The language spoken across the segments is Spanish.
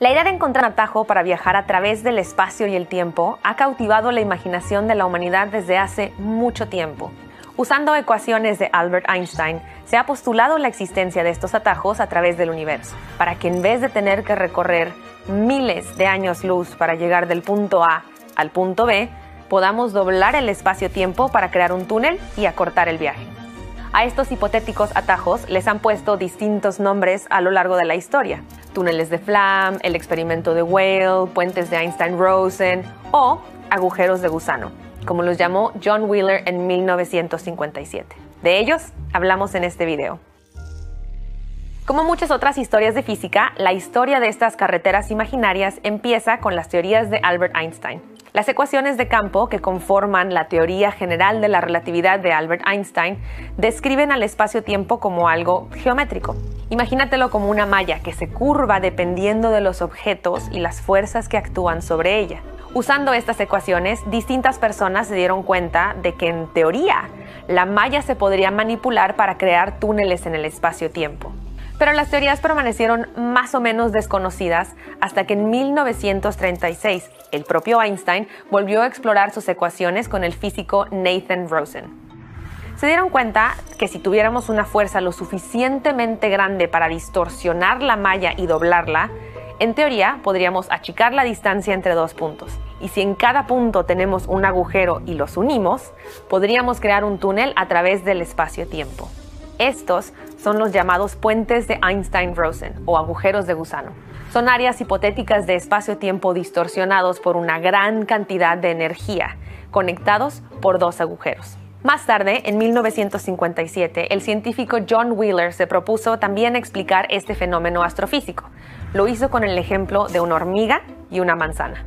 La idea de encontrar un atajo para viajar a través del espacio y el tiempo ha cautivado la imaginación de la humanidad desde hace mucho tiempo. Usando ecuaciones de Albert Einstein, se ha postulado la existencia de estos atajos a través del universo, para que en vez de tener que recorrer miles de años luz para llegar del punto A al punto B, podamos doblar el espacio-tiempo para crear un túnel y acortar el viaje. A estos hipotéticos atajos les han puesto distintos nombres a lo largo de la historia. Túneles de Flam, el experimento de Whale, puentes de Einstein-Rosen o agujeros de gusano, como los llamó John Wheeler en 1957. De ellos hablamos en este video. Como muchas otras historias de física, la historia de estas carreteras imaginarias empieza con las teorías de Albert Einstein. Las ecuaciones de campo que conforman la teoría general de la relatividad de Albert Einstein describen al espacio-tiempo como algo geométrico. Imagínatelo como una malla que se curva dependiendo de los objetos y las fuerzas que actúan sobre ella. Usando estas ecuaciones, distintas personas se dieron cuenta de que, en teoría, la malla se podría manipular para crear túneles en el espacio-tiempo. Pero las teorías permanecieron más o menos desconocidas hasta que en 1936 el propio Einstein volvió a explorar sus ecuaciones con el físico Nathan Rosen. Se dieron cuenta que si tuviéramos una fuerza lo suficientemente grande para distorsionar la malla y doblarla, en teoría podríamos achicar la distancia entre dos puntos. Y si en cada punto tenemos un agujero y los unimos, podríamos crear un túnel a través del espacio-tiempo. Estos son los llamados puentes de Einstein-Rosen o agujeros de gusano. Son áreas hipotéticas de espacio-tiempo distorsionados por una gran cantidad de energía, conectados por dos agujeros. Más tarde, en 1957, el científico John Wheeler se propuso también explicar este fenómeno astrofísico. Lo hizo con el ejemplo de una hormiga y una manzana.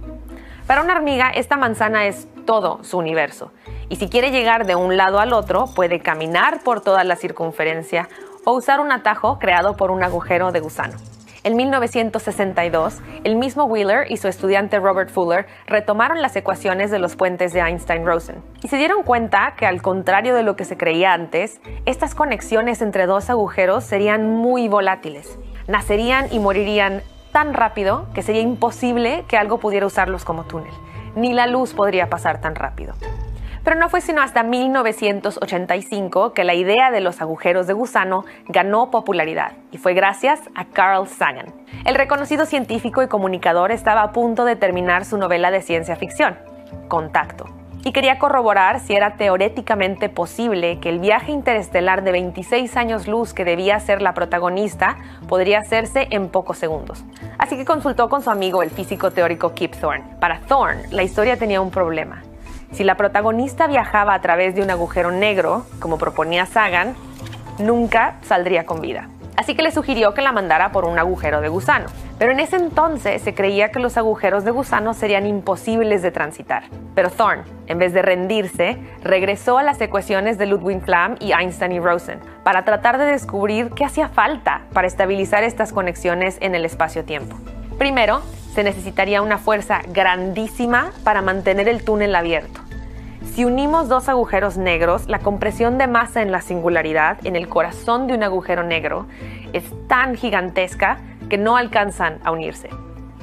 Para una hormiga, esta manzana es todo su universo. Y si quiere llegar de un lado al otro, puede caminar por toda la circunferencia o usar un atajo creado por un agujero de gusano. En 1962, el mismo Wheeler y su estudiante Robert Fuller retomaron las ecuaciones de los puentes de Einstein-Rosen y se dieron cuenta que, al contrario de lo que se creía antes, estas conexiones entre dos agujeros serían muy volátiles. Nacerían y morirían tan rápido que sería imposible que algo pudiera usarlos como túnel. Ni la luz podría pasar tan rápido. Pero no fue sino hasta 1985 que la idea de los agujeros de gusano ganó popularidad, y fue gracias a Carl Sagan. El reconocido científico y comunicador estaba a punto de terminar su novela de ciencia ficción, Contacto, y quería corroborar si era teoréticamente posible que el viaje interestelar de 26 años luz que debía ser la protagonista podría hacerse en pocos segundos. Así que consultó con su amigo, el físico teórico Kip Thorne. Para Thorne, la historia tenía un problema. Si la protagonista viajaba a través de un agujero negro, como proponía Sagan, nunca saldría con vida. Así que le sugirió que la mandara por un agujero de gusano. Pero en ese entonces se creía que los agujeros de gusano serían imposibles de transitar. Pero Thorne, en vez de rendirse, regresó a las ecuaciones de Ludwig Flam y Einstein y Rosen para tratar de descubrir qué hacía falta para estabilizar estas conexiones en el espacio-tiempo. Primero, se necesitaría una fuerza grandísima para mantener el túnel abierto. Si unimos dos agujeros negros, la compresión de masa en la singularidad, en el corazón de un agujero negro, es tan gigantesca que no alcanzan a unirse.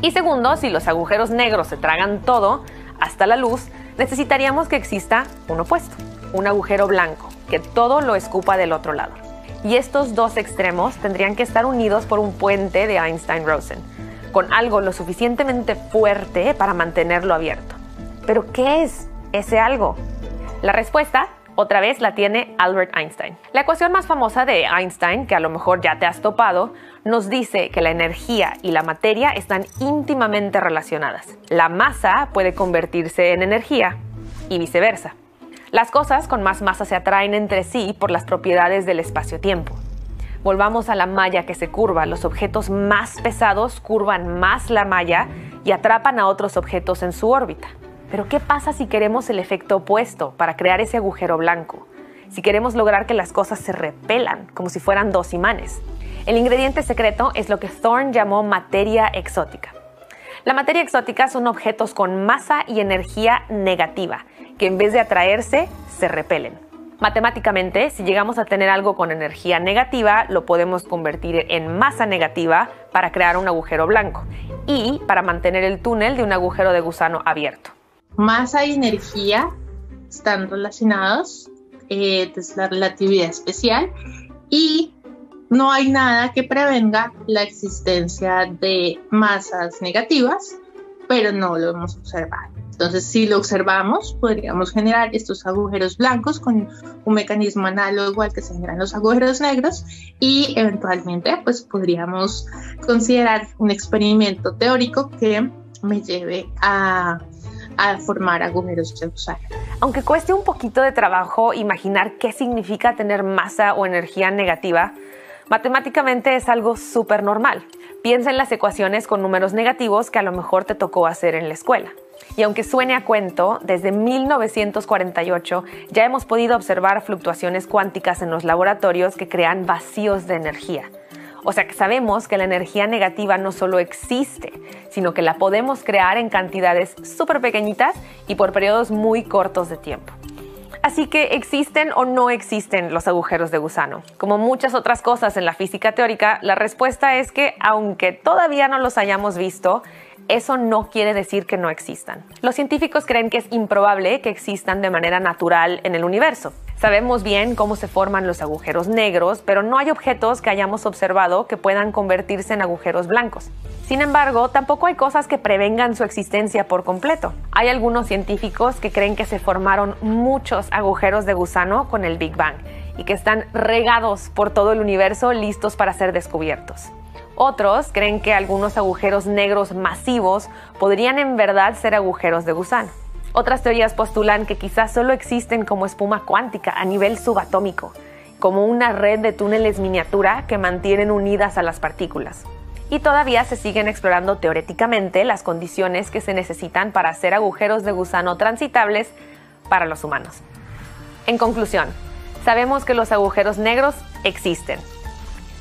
Y segundo, si los agujeros negros se tragan todo, hasta la luz, necesitaríamos que exista un opuesto, un agujero blanco, que todo lo escupa del otro lado. Y estos dos extremos tendrían que estar unidos por un puente de Einstein-Rosen, con algo lo suficientemente fuerte para mantenerlo abierto. ¿Pero qué es ese algo? La respuesta, otra vez, la tiene Albert Einstein. La ecuación más famosa de Einstein, que a lo mejor ya te has topado, nos dice que la energía y la materia están íntimamente relacionadas. La masa puede convertirse en energía y viceversa. Las cosas con más masa se atraen entre sí por las propiedades del espacio-tiempo. Volvamos a la malla que se curva. Los objetos más pesados curvan más la malla y atrapan a otros objetos en su órbita. Pero ¿qué pasa si queremos el efecto opuesto para crear ese agujero blanco? Si queremos lograr que las cosas se repelan, como si fueran dos imanes. El ingrediente secreto es lo que Thorne llamó materia exótica. La materia exótica son objetos con masa y energía negativa, que en vez de atraerse, se repelen. Matemáticamente, si llegamos a tener algo con energía negativa, lo podemos convertir en masa negativa para crear un agujero blanco y para mantener el túnel de un agujero de gusano abierto. Masa y energía están relacionados, es la relatividad especial, y no hay nada que prevenga la existencia de masas negativas, pero no lo hemos observado. Entonces, si lo observamos, podríamos generar estos agujeros blancos con un mecanismo análogo al que se generan los agujeros negros y eventualmente pues, podríamos considerar un experimento teórico que me lleve a formar agujeros de gusano. Aunque cueste un poquito de trabajo imaginar qué significa tener masa o energía negativa, matemáticamente es algo súper normal. Piensa en las ecuaciones con números negativos que a lo mejor te tocó hacer en la escuela. Y aunque suene a cuento, desde 1948 ya hemos podido observar fluctuaciones cuánticas en los laboratorios que crean vacíos de energía. O sea que sabemos que la energía negativa no solo existe, sino que la podemos crear en cantidades súper pequeñitas y por periodos muy cortos de tiempo. Así que, ¿existen o no existen los agujeros de gusano? Como muchas otras cosas en la física teórica, la respuesta es que, aunque todavía no los hayamos visto, eso no quiere decir que no existan. Los científicos creen que es improbable que existan de manera natural en el universo. Sabemos bien cómo se forman los agujeros negros, pero no hay objetos que hayamos observado que puedan convertirse en agujeros blancos. Sin embargo, tampoco hay cosas que prevengan su existencia por completo. Hay algunos científicos que creen que se formaron muchos agujeros de gusano con el Big Bang y que están regados por todo el universo listos para ser descubiertos. Otros creen que algunos agujeros negros masivos podrían en verdad ser agujeros de gusano. Otras teorías postulan que quizás solo existen como espuma cuántica a nivel subatómico, como una red de túneles miniatura que mantienen unidas a las partículas. Y todavía se siguen explorando teóricamente las condiciones que se necesitan para hacer agujeros de gusano transitables para los humanos. En conclusión, sabemos que los agujeros negros existen.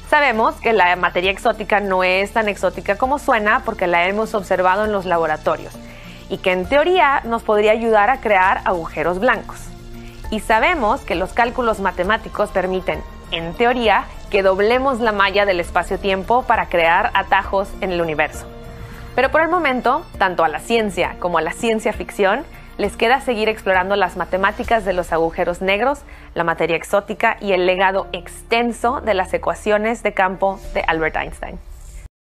Sabemos que la materia exótica no es tan exótica como suena porque la hemos observado en los laboratorios y que en teoría nos podría ayudar a crear agujeros blancos. Y sabemos que los cálculos matemáticos permiten, en teoría, que doblemos la malla del espacio-tiempo para crear atajos en el universo. Pero por el momento, tanto a la ciencia como a la ciencia ficción, les queda seguir explorando las matemáticas de los agujeros negros, la materia exótica y el legado extenso de las ecuaciones de campo de Albert Einstein.